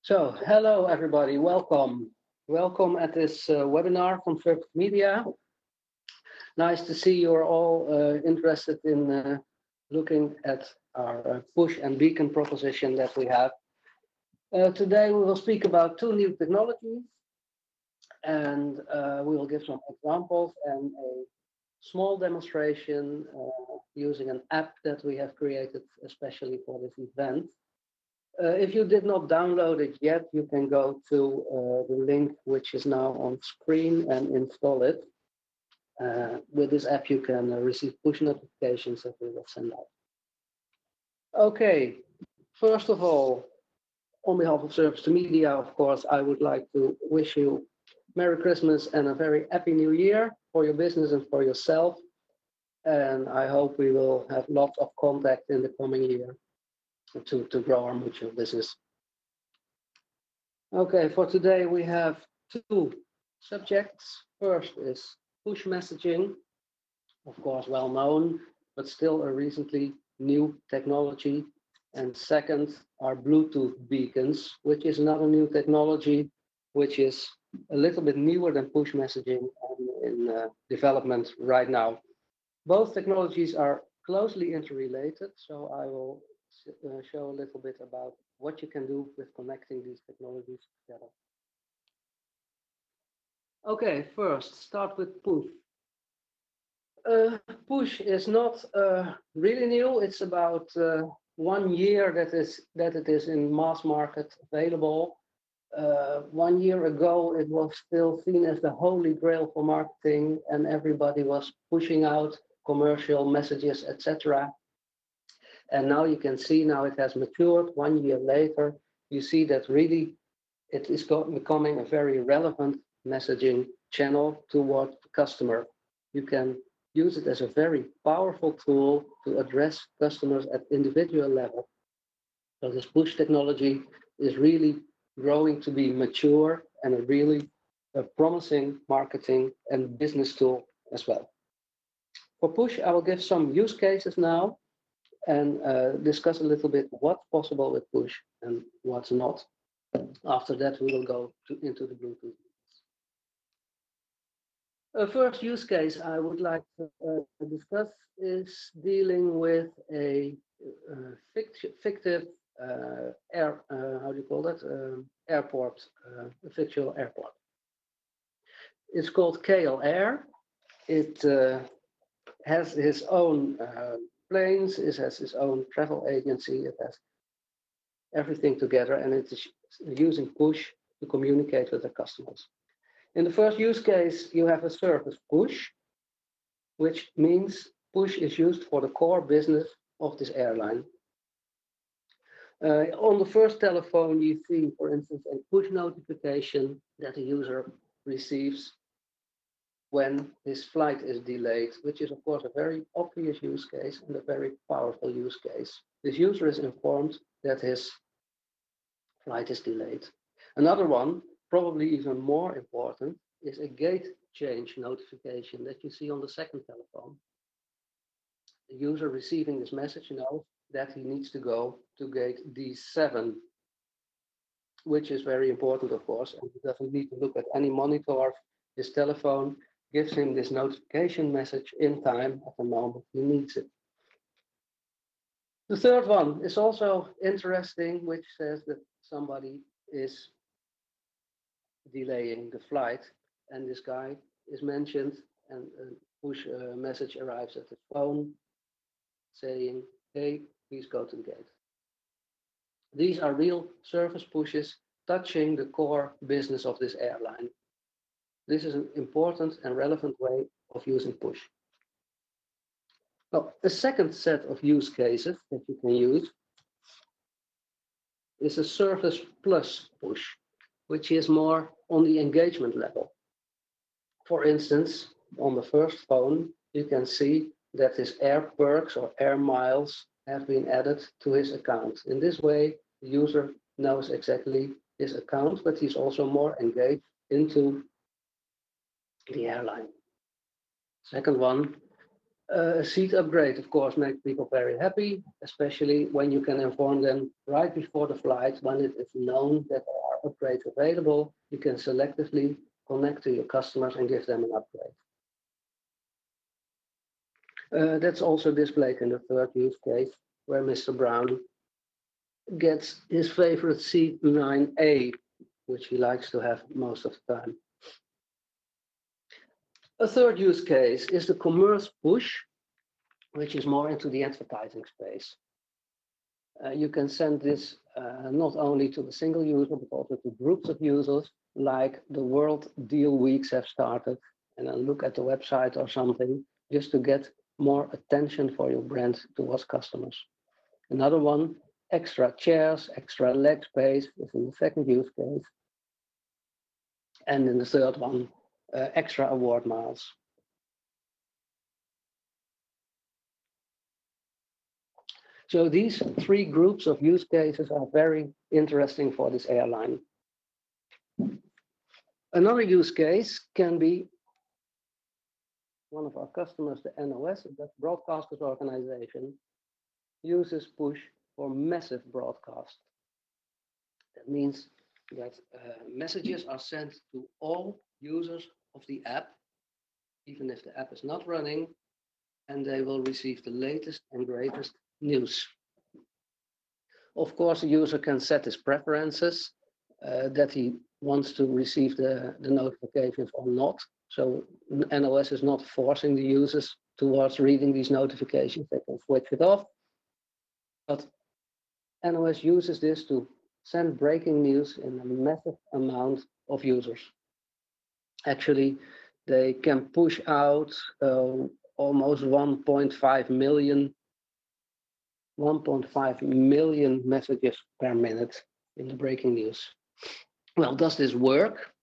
So, hello everybody, welcome. Welcome at this webinar from Service2Media. Nice to see you're all interested in looking at our push and beacon proposition that we have. Today we will speak about two new technologies and we will give some examples and a small demonstration using an app that we have created especially for this event. If you did not download it yet, you can go to the link which is now on screen and install it. With this app, you can receive push notifications that we will send out. Okay, first of all, on behalf of Service2Media, of course, I would like to wish you Merry Christmas and a very happy New Year for your business and for yourself. And I hope we will have lots of contact in the coming year to grow our mutual business. Okay, for today we have two subjects. First is push messaging, of course well known, but still a recently new technology. And second are Bluetooth beacons, which is another new technology, which is a little bit newer than push messaging and in development right now. Both technologies are closely interrelated, so I will show a little bit about what you can do with connecting these technologies together. Okay, first start with push. Push is not really new. It's about 1 year that it is in mass market available. 1 year ago, it was still seen as the holy grail for marketing, and everybody was pushing out commercial messages, etc. And now you can see now it has matured 1 year later. You see that really it is becoming a very relevant messaging channel toward the customer. You can use it as a very powerful tool to address customers at individual level. So this push technology is really growing to be mature and a really promising marketing and business tool as well. For push, I will give some use cases now and discuss a little bit what's possible with push and what's not. After that, we will go into the Bluetooth. First use case I would like to discuss is dealing with a fictive airport, a fictional airport. It's called KL Air. It has its own planes, it has its own travel agency, it has everything together, and it is using push to communicate with the customers. In the first use case, you have a service push, which means push is used for the core business of this airline. On the first telephone, you see, for instance, a push notification that the user receives when his flight is delayed, which is, of course, a very obvious use case and a very powerful use case. This user is informed that his flight is delayed. Another one, probably even more important, is a gate change notification that you see on the second telephone. The user receiving this message knows that he needs to go to gate D7, which is very important, of course, and he doesn't need to look at any monitor. His telephone gives him this notification message in time at the moment he needs it. The third one is also interesting, which says that somebody is delaying the flight, and this guy is mentioned, and a push message arrives at the phone saying, hey, please go to the gate. These are real service pushes touching the core business of this airline. This is an important and relevant way of using push. Now, the second set of use cases that you can use is a service plus push, which is more on the engagement level. For instance, on the first phone, you can see that his air perks or air miles have been added to his account. In this way, the user knows exactly his account, but he's also more engaged into the airline. Second one A seat upgrade, of course, makes people very happy, especially when you can inform them right before the flight when it is known that there are upgrades available. You can selectively connect to your customers and give them an upgrade. That's also displayed in the third use case, where Mr. Brown gets his favorite seat 9A, which he likes to have most of the time. A third use case is the commerce push, which is more into the advertising space. You can send this not only to a single user, but also to groups of users, like the World Deal Weeks have started, and then look at the website or something, just to get more attention for your brand towards customers. Another one, extra chairs, extra leg space, is in the second use case. And in the third one, extra award miles. So these three groups of use cases are very interesting for this airline. Another use case can be one of our customers, the NOS, the Broadcasters Organization, uses push for massive broadcast. That means that messages are sent to all users of the app, even if the app is not running, and they will receive the latest and greatest news. Of course, the user can set his preferences that he wants to receive the notifications or not. So NOS is not forcing the users towards reading these notifications. They can switch it off. But NOS uses this to send breaking news in a massive amount of users. Actually, they can push out almost 1.5 million messages per minute in the breaking news. Well, does this work?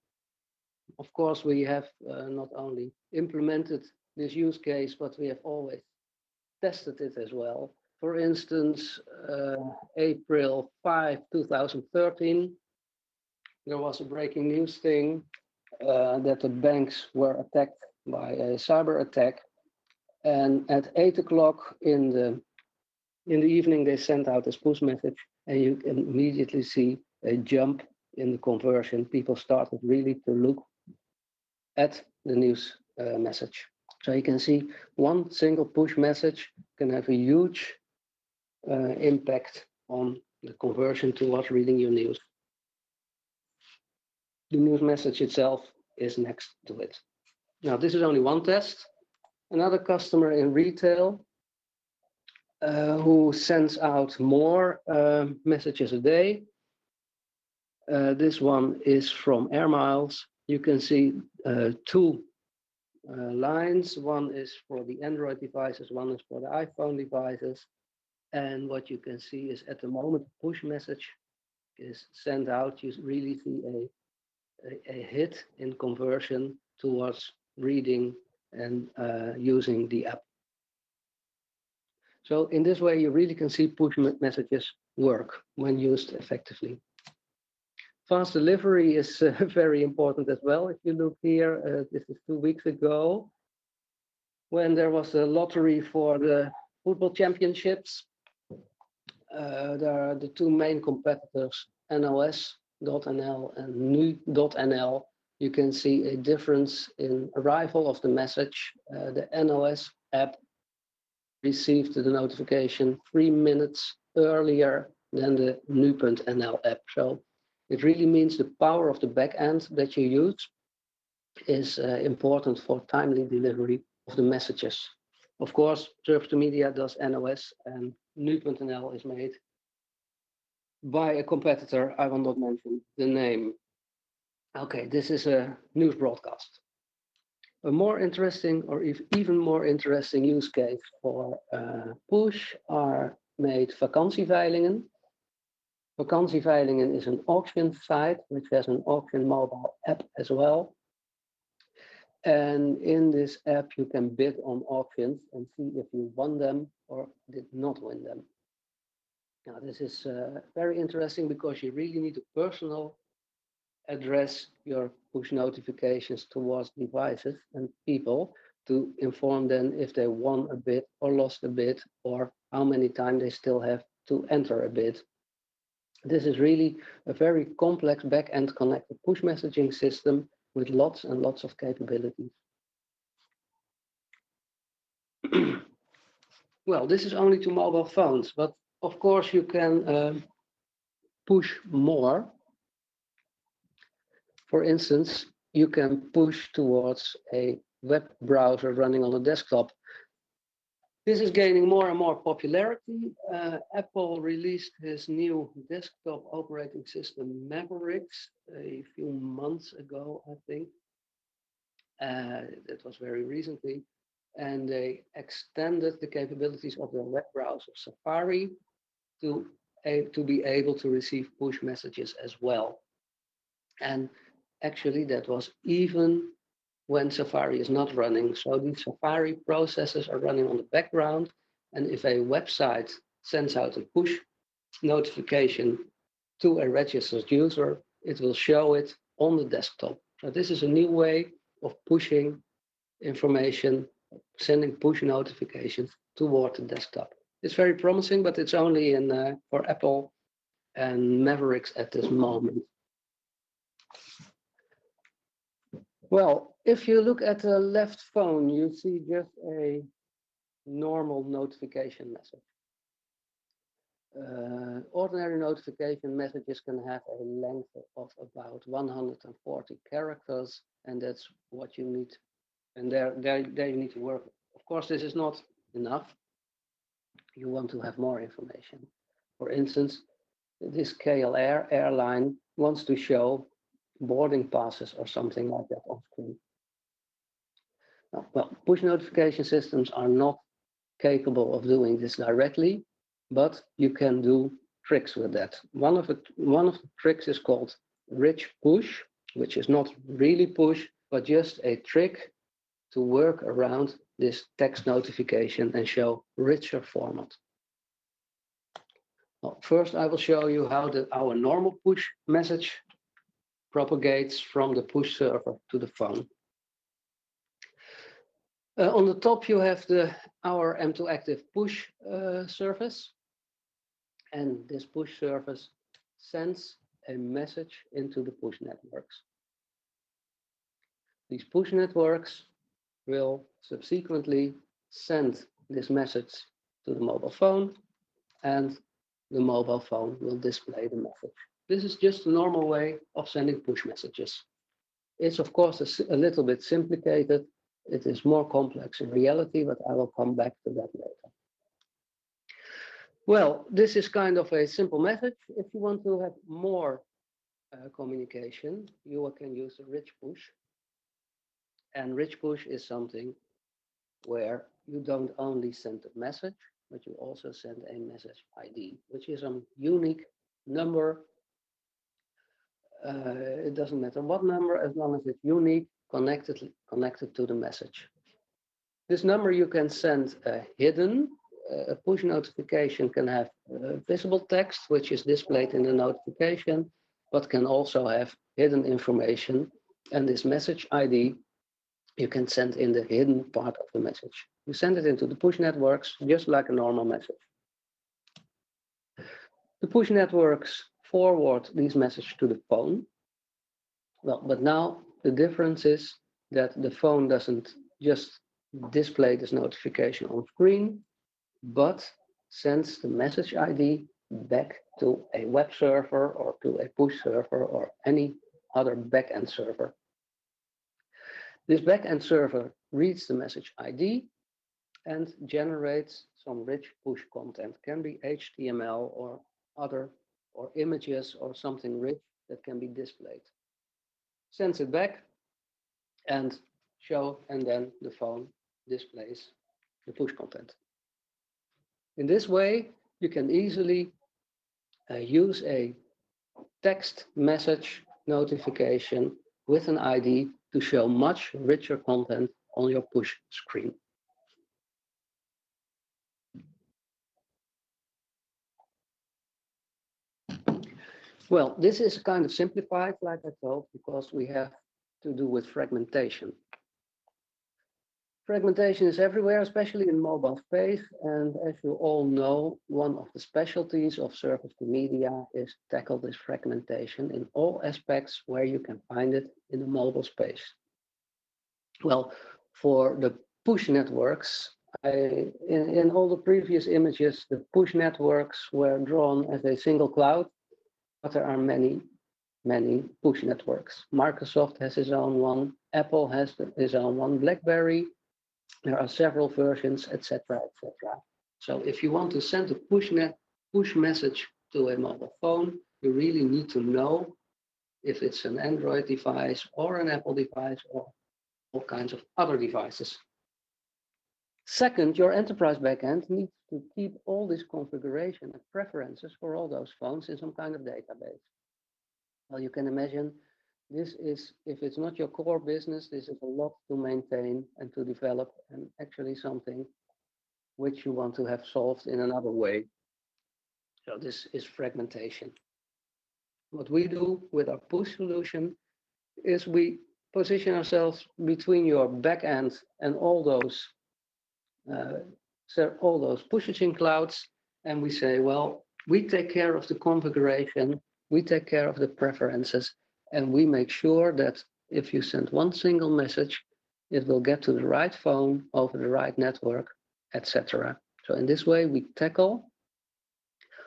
Of course, we have not only implemented this use case, but we have always tested it as well. For instance, April 5, 2013, there was a breaking news thing that the banks were attacked by a cyber attack. And at 8 o'clock in the evening, they sent out this push message, and you can immediately see a jump in the conversion. People started really to look at the news message. So you can see one single push message can have a huge impact on the conversion towards reading your news. The news message itself is next to it. Now, this is only one test. Another customer in retail who sends out more messages a day. This one is from Air Miles. You can see two lines. One is for the Android devices, one is for the iPhone devices. And what you can see is at the moment, push message is sent out. You really see a hit in conversion towards reading and using the app. So in this way, you really can see push messages work when used effectively. Fast delivery is very important as well. If you look here, this is 2 weeks ago, when there was a lottery for the football championships. There are the two main competitors, NOS.nl and Nu.nl. You can see a difference in arrival of the message. The NOS app received the notification 3 minutes earlier than the Nu.nl app. So it really means the power of the back end that you use is important for timely delivery of the messages. Of course, Service2Media does NOS, and Nu.nl is made by a competitor. I will not mention the name. Okay, this is a news broadcast. A more interesting, or even more interesting use case for push are made VAKANTIEVEILINGEN. VAKANTIEVEILINGEN is an auction site which has an auction mobile app as well. And in this app, you can bid on auctions and see if you won them or did not win them. Now, this is very interesting because you really need to personal address your push notifications towards devices and people. to inform them if they won a bid or lost a bid, or how many times they still have to enter a bid. This is really a very complex back-end connected push messaging system with lots and lots of capabilities. Well, this is only to mobile phones, but of course you can push more. For instance, you can push towards a web browser running on a desktop. This is gaining more and more popularity. Apple released his new desktop operating system, Mavericks, a few months ago, I think. That was very recently. And they extended the capabilities of their web browser, Safari, to be able to receive push messages as well. And actually, that was even when Safari is not running. So these Safari processes are running on the background. And if a website sends out a push notification to a registered user, it will show it on the desktop. So this is a new way of pushing information, sending push notifications toward the desktop. It's very promising, but it's only in for Apple and Mavericks at this moment. Well, if you look at the left phone, you see just a normal notification message. Ordinary notification messages can have a length of about 140 characters, and that's what you need. And there you need to work. Of course, this is not enough. You want to have more information. For instance, this KLR airline wants to show boarding passes or something like that on screen. Well, push notification systems are not capable of doing this directly, but you can do tricks with that. One of the tricks is called rich push, which is not really push, but just a trick to work around this text notification and show richer format. Well, first, I will show you how our normal push message propagates from the push server to the phone. On the top, you have our M2 Active push service. And this push service sends a message into the push networks. These push networks will subsequently send this message to the mobile phone, and the mobile phone will display the message. This is just a normal way of sending push messages. It's of course a little bit simplified. It is more complex in reality, but I will come back to that later. Well, this is kind of a simple message. If you want to have more communication, you can use a rich push. And rich push is something where you don't only send a message, but you also send a message ID, which is a unique number. It doesn't matter what number, as long as it's unique, connected to the message. This number you can send hidden. A push notification can have visible text, which is displayed in the notification, but can also have hidden information. And this message ID you can send in the hidden part of the message. You send it into the push networks, just like a normal message. The push networks forward these messages to the phone. Well, but now the difference is that the phone doesn't just display this notification on screen, but sends the message ID back to a web server or to a push server or any other backend server. This backend server reads the message ID and generates some rich push content. Can be HTML or other, or images or something rich that can be displayed. Sends it back and then the phone displays the push content. In this way, you can easily use a text message notification with an ID to show much richer content on your push screen. Well, this is kind of simplified, like I told, because we have to do with fragmentation. Fragmentation is everywhere, especially in mobile space. And as you all know, one of the specialties of Service2Media is to tackle this fragmentation in all aspects where you can find it in the mobile space. Well, for the push networks, in all the previous images, the push networks were drawn as a single cloud, but there are many push networks. Microsoft has his own one, Apple has his own one, BlackBerry. There are several versions, etc., etc. So if you want to send a push message to a mobile phone, you really need to know if it's an Android device or an Apple device or all kinds of other devices. Second, your enterprise backend needs to keep all this configuration and preferences for all those phones in some kind of database. Well, you can imagine this is, if it's not your core business, this is a lot to maintain and to develop, and actually something which you want to have solved in another way. So this is fragmentation. What we do with our push solution is we position ourselves between your backend and all those pushing clouds, and we say, well, we take care of the configuration, we take care of the preferences, and we make sure that if you send one single message, it will get to the right phone over the right network, etc. So in this way, we tackle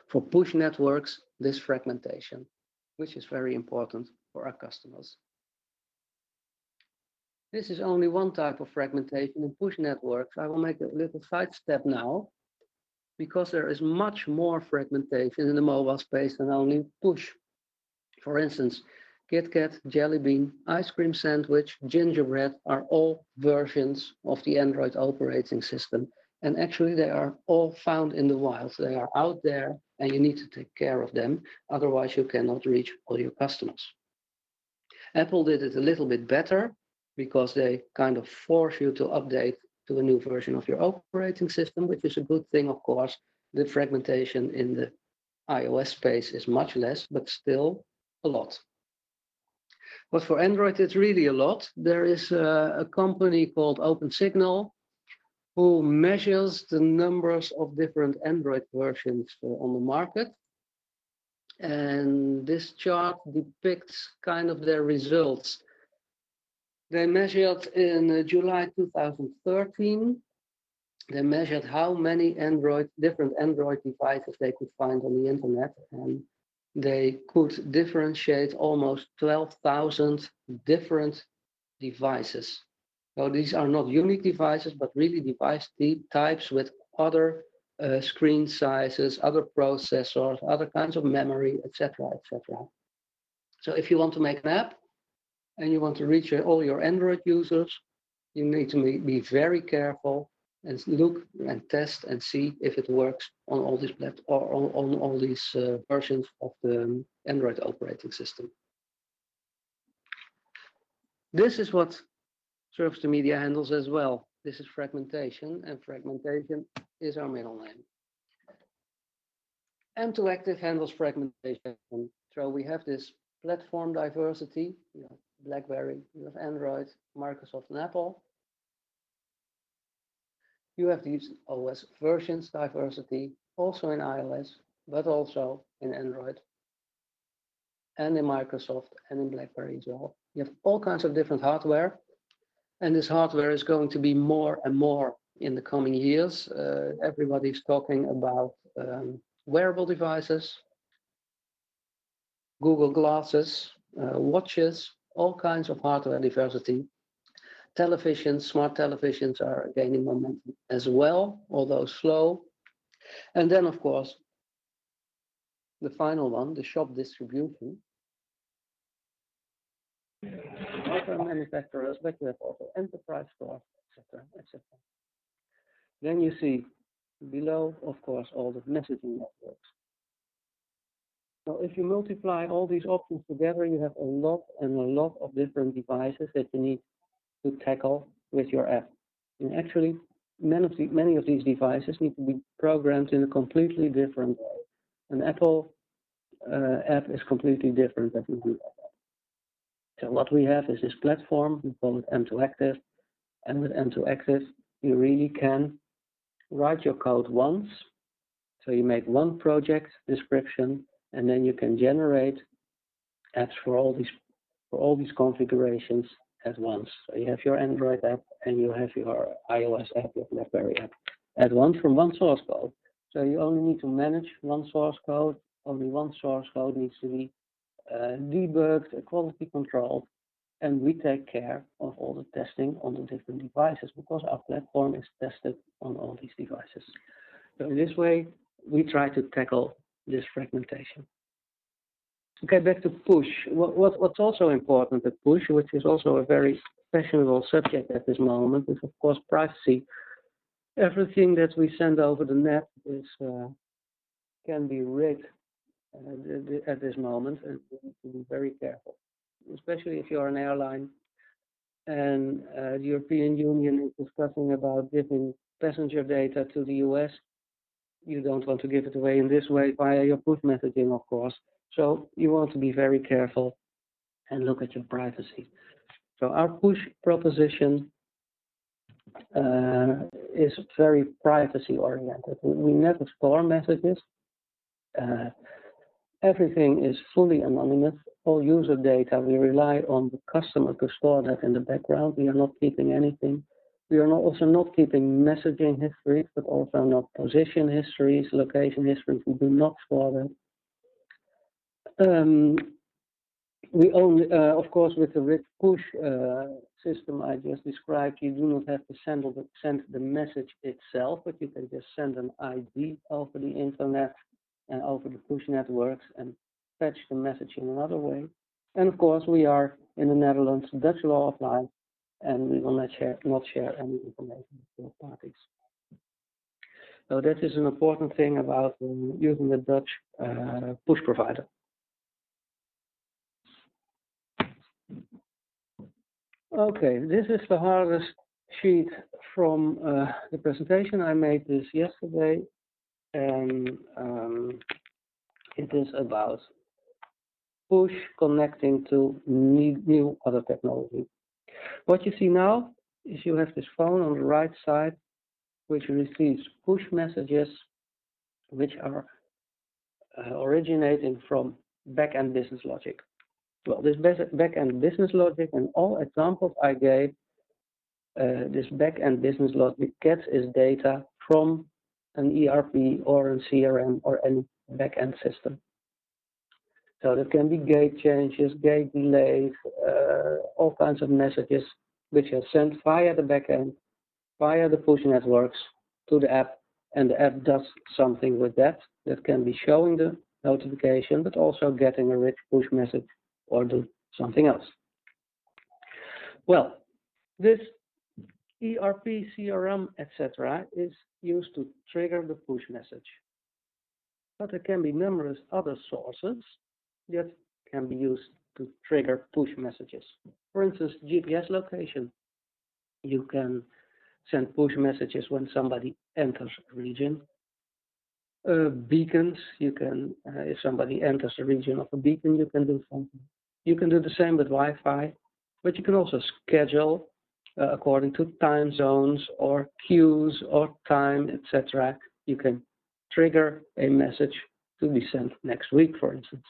for push networks this fragmentation, which is very important for our customers. This is only one type of fragmentation in push networks. I will make a little sidestep now, because there is much more fragmentation in the mobile space than only push. For instance, KitKat, Jelly Bean, Ice Cream Sandwich, Gingerbread are all versions of the Android operating system. And actually, they are all found in the wild. They are out there, and you need to take care of them. Otherwise, you cannot reach all your customers. Apple did it a little bit better, because they kind of force you to update to a new version of your operating system, which is a good thing, of course. The fragmentation in the iOS space is much less, but still a lot. But for Android, it's really a lot. There is a company called OpenSignal who measures the numbers of different Android versions on the market. And this chart depicts kind of their results. They measured in July 2013, they measured how many different Android devices they could find on the internet, and they could differentiate almost 12,000 different devices. So these are not unique devices, but really device types with other screen sizes, other processors, other kinds of memory, etc., etc. So if you want to make an app, and you want to reach all your Android users, you need to be very careful and look and test and see if it works on all these on all these versions of the Android operating system. This is what Service2Media handles as well. This is fragmentation, and fragmentation is our middle name. M2Active handles fragmentation. So we have this platform diversity. You have BlackBerry, you have Android, Microsoft, and Apple. You have these OS versions diversity, also in iOS, but also in Android, and in Microsoft, and in BlackBerry as well. You have all kinds of different hardware, and this hardware is going to be more and more in the coming years. Everybody's talking about wearable devices, Google glasses, watches, all kinds of hardware diversity. Televisions, smart televisions are gaining momentum as well, although slow. And then, of course, the final one, the shop distribution. Hardware manufacturers, but you have also enterprise stores, etc., etc. Then you see below, of course, all the messaging networks. So if you multiply all these options together, you have a lot of different devices that you need to tackle with your app. And actually, many of these devices need to be programmed in a completely different way. An Apple app is completely different than we do. So what we have is this platform, we call it M2Active, And with N2 Active, you really can write your code once. So you make one project description, and then you can generate apps for all these configurations at once. So you have your Android app and you have your iOS app, your BlackBerry app at once from one source code. So you only need to manage one source code. Only one source code needs to be debugged, quality controlled, and we take care of all the testing on the different devices because our platform is tested on all these devices. So in this way, we try to tackle this fragmentation. Okay, back to push. What's also important at push, which is also a very fashionable subject at this moment, is of course privacy. Everything that we send over the net is can be rigged at this moment, and we need to be very careful, especially if you're an airline and the European Union is discussing about giving passenger data to the US. You don't want to give it away in this way via your push messaging, of course. So you want to be very careful and look at your privacy. So our push proposition is very privacy oriented. We never store messages. Everything is fully anonymous. All user data, we rely on the customer to store that in the background. We are not keeping anything. We are also not keeping messaging histories, but also not position histories, location histories. We do not store that. We only, of course, with the rich push system I just described, you do not have to send the message itself, but you can just send an ID over the internet and over the push networks and fetch the message in another way. And of course, we are in the Netherlands, Dutch law applies, and we will not share any information with third parties. So that is an important thing about using the Dutch push provider. Okay, this is the hardest sheet from the presentation. I made this yesterday, and it is about push connecting to new other technology. What you see now is you have this phone on the right side, which receives push messages, which are originating from back-end business logic. Well, this back-end business logic and all examples I gave, this back-end business logic gets its data from an ERP or a CRM or any back-end system. So there can be gate changes, gate delays, all kinds of messages which are sent via the back-end, via the push networks to the app, and the app does something with that. That can be showing the notification, but also getting a rich push message or do something else. Well, this ERP, CRM, etc. is used to trigger the push message. But there can be numerous other sources that can be used to trigger push messages. For instance, GPS location. You can send push messages when somebody enters a region. Beacons, you can, if somebody enters a region of a beacon, you can do something. You can do the same with Wi-Fi, but you can also schedule according to time zones or queues or time, etc. You can trigger a message to be sent next week, for instance.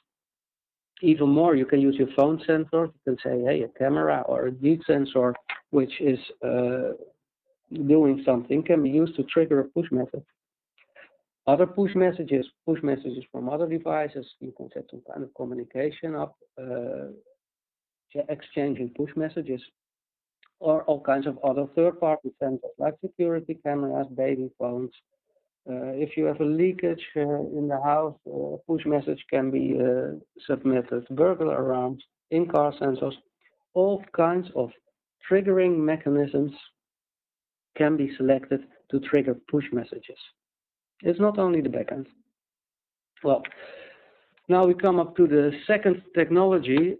Even more, you can use your phone sensor. You can say, hey, a camera or a heat sensor, which is doing something, can be used to trigger a push message. Other push messages from other devices, you can set some kind of communication up, exchanging push messages, or all kinds of other third-party sensors like security cameras, baby phones. If you have a leakage in the house, a push message can be submitted, burglar alarms, in-car sensors, all kinds of triggering mechanisms can be selected to trigger push messages. It's not only the backend. Well, now we come up to the second technology,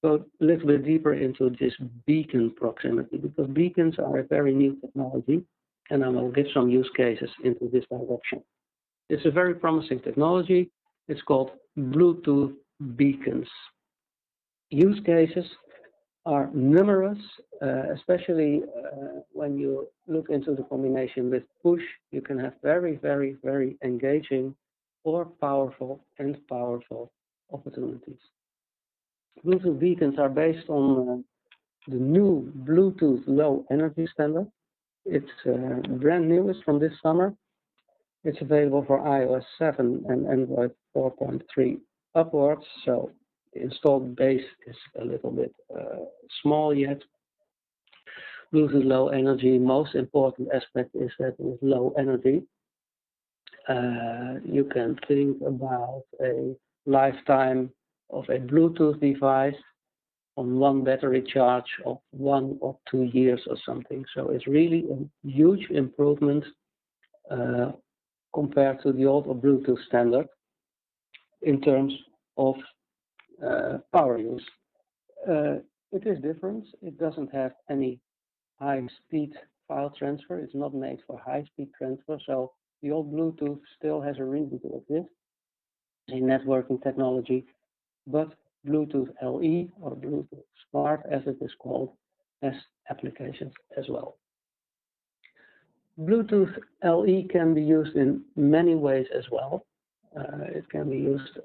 go a little bit deeper into this beacon proximity, because beacons are a very new technology, and I will give some use cases into this direction. It's a very promising technology. It's called Bluetooth beacons. Use cases are numerous, especially when you look into the combination with push. You can have very, very, very engaging or powerful opportunities. Bluetooth beacons are based on the new Bluetooth low energy standard. It's brand new, it's from this summer. It's available for iOS 7 and Android 4.3 upwards, so the installed base is a little bit small yet. Bluetooth low energy, most important aspect is that it is low energy. You can think about a lifetime of a Bluetooth device on one battery charge of 1 or 2 years or something. So it's really a huge improvement compared to the old Bluetooth standard in terms of power use. It is different. It doesn't have any high-speed file transfer. It's not made for high-speed transfer. So the old Bluetooth still has a reason to exist, a networking technology, but Bluetooth LE or Bluetooth Smart, as it is called, has applications as well. Bluetooth LE can be used in many ways as well. It can be used,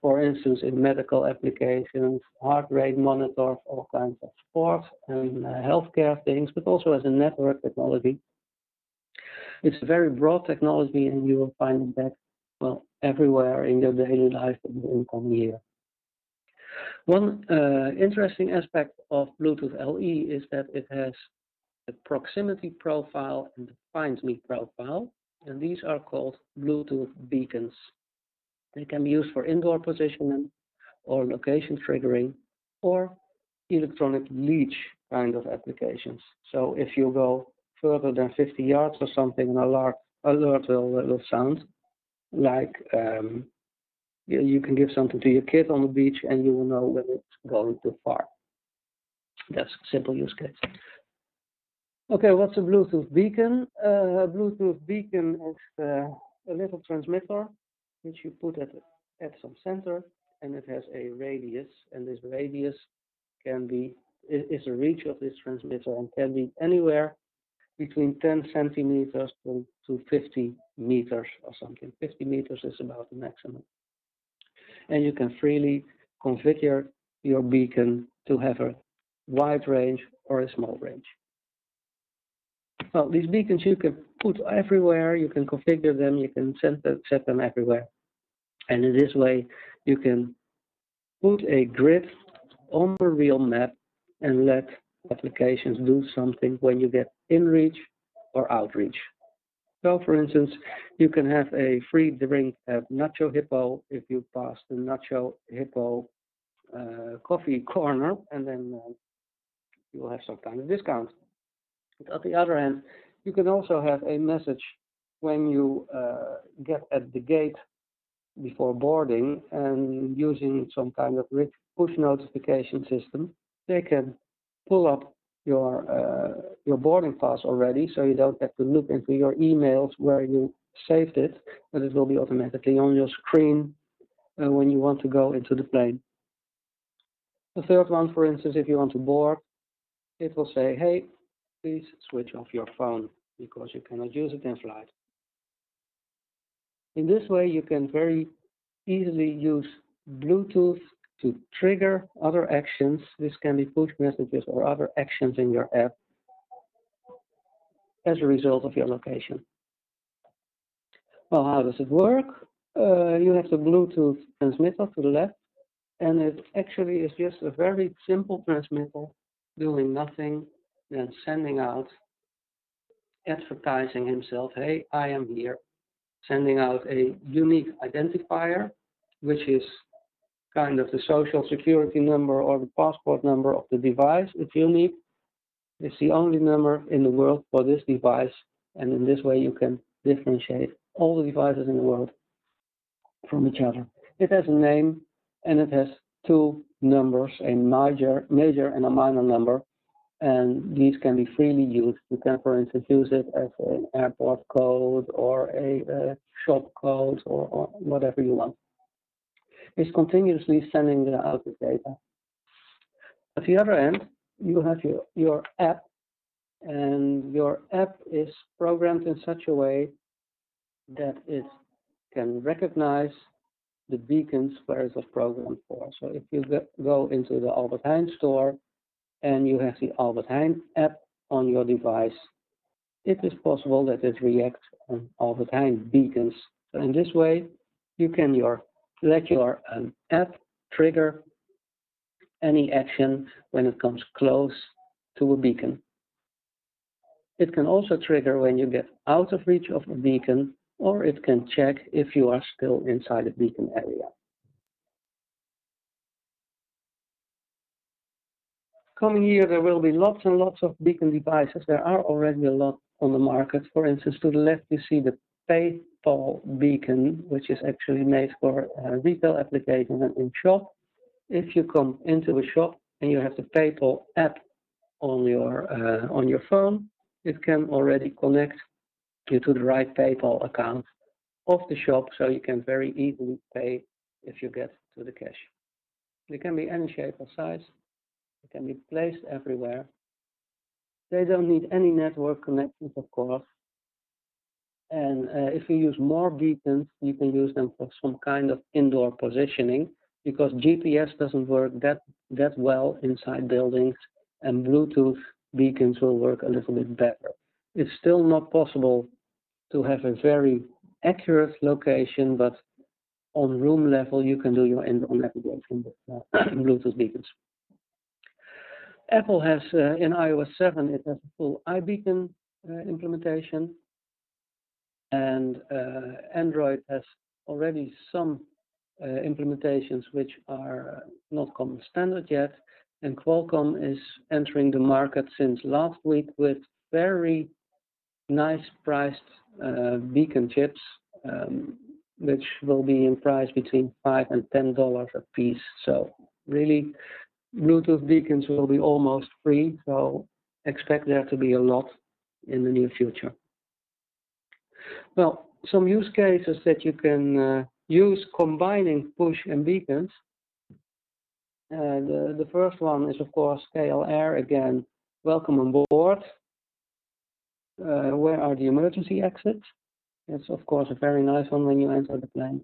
for instance, in medical applications, heart rate monitor, all kinds of sports and healthcare things, but also as a network technology. It's a very broad technology, and you will find it back, well, everywhere in your daily life in the incoming year. One interesting aspect of Bluetooth LE is that it has a proximity profile and a find me profile, and these are called Bluetooth beacons. They can be used for indoor positioning or location triggering or electronic leech kind of applications. So if you go further than 50 yards or something, an alert will sound like you can give something to your kid on the beach and you will know when it's going too far. That's a simple use case. Okay, what's a Bluetooth beacon? A Bluetooth beacon is a little transmitter which you put at some center, and it has a radius, and this radius is a reach of this transmitter and can be anywhere between 10 centimeters to 50 meters or something. 50 meters is about the maximum. And you can freely configure your beacon to have a wide range or a small range. Well, these beacons you can put everywhere, you can configure them, you can set them everywhere. And in this way, you can put a grid on a real map and let applications do something when you get in reach or out reach. So, for instance, you can have a free drink at Nacho Hippo if you pass the Nacho Hippo coffee corner, and then you will have some kind of discount. But on the other hand, you can also have a message when you get at the gate before boarding, and using some kind of rich push notification system, they can pull up your boarding pass already, so you don't have to look into your emails where you saved it, but it will be automatically on your screen when you want to go into the plane. The third one, for instance, if you want to board, it will say, hey, please switch off your phone because you cannot use it in flight. In this way, you can very easily use Bluetooth to trigger other actions. This can be push messages or other actions in your app as a result of your location. Well, how does it work? You have the Bluetooth transmitter to the left, and it actually is just a very simple transmitter doing nothing than sending out, advertising himself, hey, I am here, sending out a unique identifier, which is kind of the social security number or the passport number of the device. It's unique. It's the only number in the world for this device, and in this way you can differentiate all the devices in the world from each other. It has a name, and it has two numbers, a major and a minor number, and these can be freely used. You can, for instance, use it as an airport code or a shop code or whatever you want. It's continuously sending out the data. At the other end, you have your app, and your app is programmed in such a way that it can recognize the beacons where it was programmed for. So if you go into the Albert Heijn store and you have the Albert Heijn app on your device, it is possible that it reacts on Albert Heijn beacons. So in this way, you can let your app trigger any action when it comes close to a beacon. It can also trigger when you get out of reach of a beacon, or it can check if you are still inside a beacon area. Coming here, there will be lots and lots of beacon devices. There are already a lot on the market. For instance, to the left, you see the PayPal beacon, which is actually made for retail application and in shop. If you come into a shop and you have the PayPal app on your phone, it can already connect you to the right PayPal account of the shop, so you can very easily pay if you get to the cash. They can be any shape or size. They can be placed everywhere. They don't need any network connections, of course. And if you use more beacons, you can use them for some kind of indoor positioning, because GPS doesn't work that well inside buildings, and Bluetooth beacons will work a little bit better. It's still not possible to have a very accurate location, but on room level, you can do your indoor navigation with Bluetooth beacons. Apple has, in iOS 7, it has a full iBeacon implementation, and Android has already some implementations which are not common standard yet, and Qualcomm is entering the market since last week with very nice priced beacon chips, which will be in price between $5 and $10 a piece. So really, Bluetooth beacons will be almost free, so expect there to be a lot in the near future. Well, some use cases that you can use combining push and beacons. The first one is, of course, KLR again. Welcome on board. Where are the emergency exits? It's, of course, a very nice one when you enter the plane.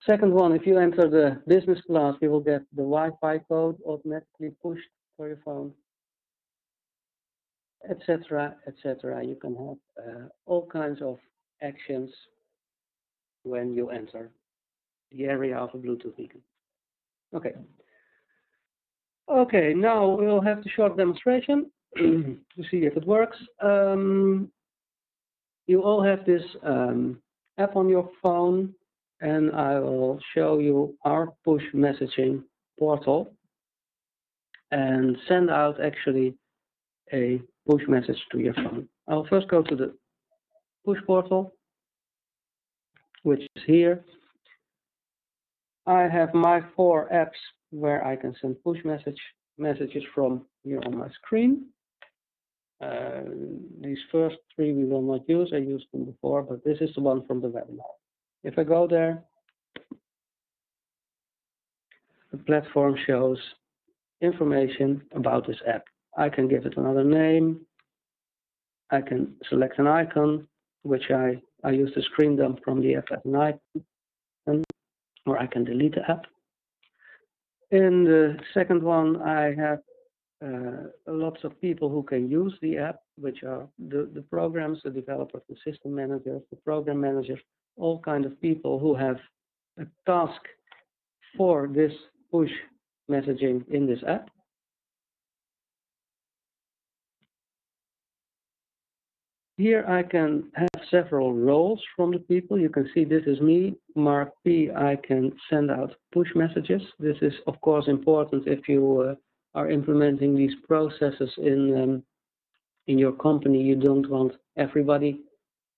Second one, if you enter the business class, you will get the Wi-Fi code automatically pushed for your phone, etc., etc. You can have all kinds of actions when you enter the area of a Bluetooth beacon. Okay. Okay, now we'll have the short demonstration to see if it works. You all have this app on your phone, and I will show you our push messaging portal and send out actually a push message to your phone. I'll first go to the push portal, which is here. I have my 4 apps where I can send push messages from here on my screen. These first 3 we will not use. I used them before, but this is the one from the webinar. If I go there, the platform shows information about this app. I can give it another name. I can select an icon, which I use the screen dump from the app as an icon, or I can delete the app. In the second one, I have lots of people who can use the app, which are the programs, the developers, the system managers, the program managers, all kinds of people who have a task for this push messaging in this app. Here I can have several roles from the people. You can see this is me, Mark P. I can send out push messages. This is, of course, important if you are implementing these processes in your company. You don't want everybody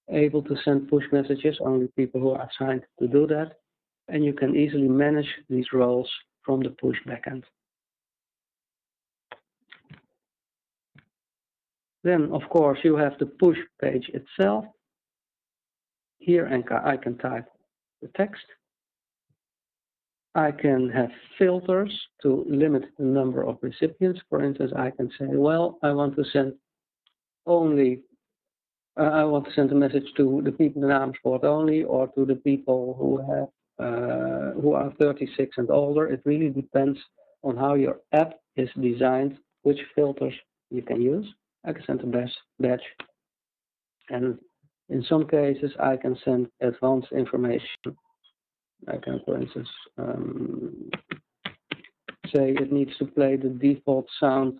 able to send push messages, only people who are assigned to do that. And you can easily manage these roles from the push backend. Then, of course, you have the push page itself. Here I can type the text. I can have filters to limit the number of recipients. For instance, I can say, well, I want to send a message to the people in Amersfoort only, or to the people who are 36 and older. It really depends on how your app is designed, which filters you can use. I can send a batch, and in some cases I can send advanced information. I can, for instance, say it needs to play the default sound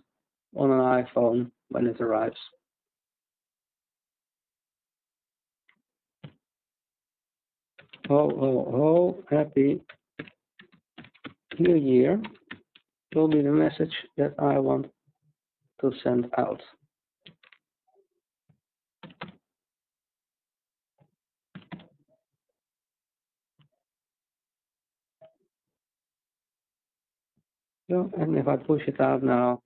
on an iPhone when it arrives. Ho, ho, ho, happy New Year will be the message that I want to send out. So, and if I push it out now,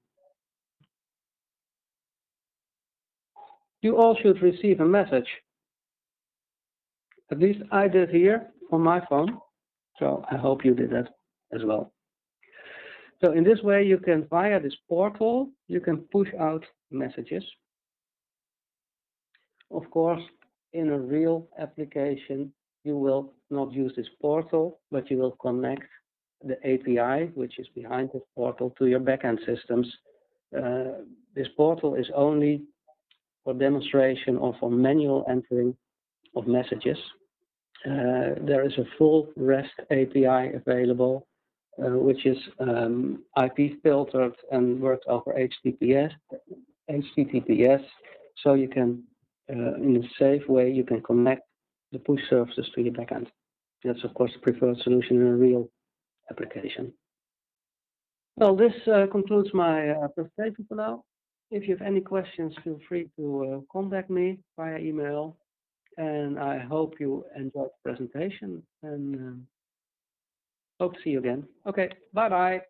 you all should receive a message. At least I did here on my phone, so I hope you did that as well. So in this way, you can, via this portal, you can push out messages. Of course, in a real application, you will not use this portal, but you will connect the API, which is behind this portal, to your backend systems. This portal is only for demonstration or for manual entering of messages. There is a full REST API available, which is IP filtered and works over HTTPS. So you can, in a safe way, you can connect the push services to your backend. That's of course the preferred solution in a real application. Well, this concludes my presentation for now. If you have any questions, feel free to contact me via email. And I hope you enjoyed the presentation, and hope to see you again. Okay, bye-bye.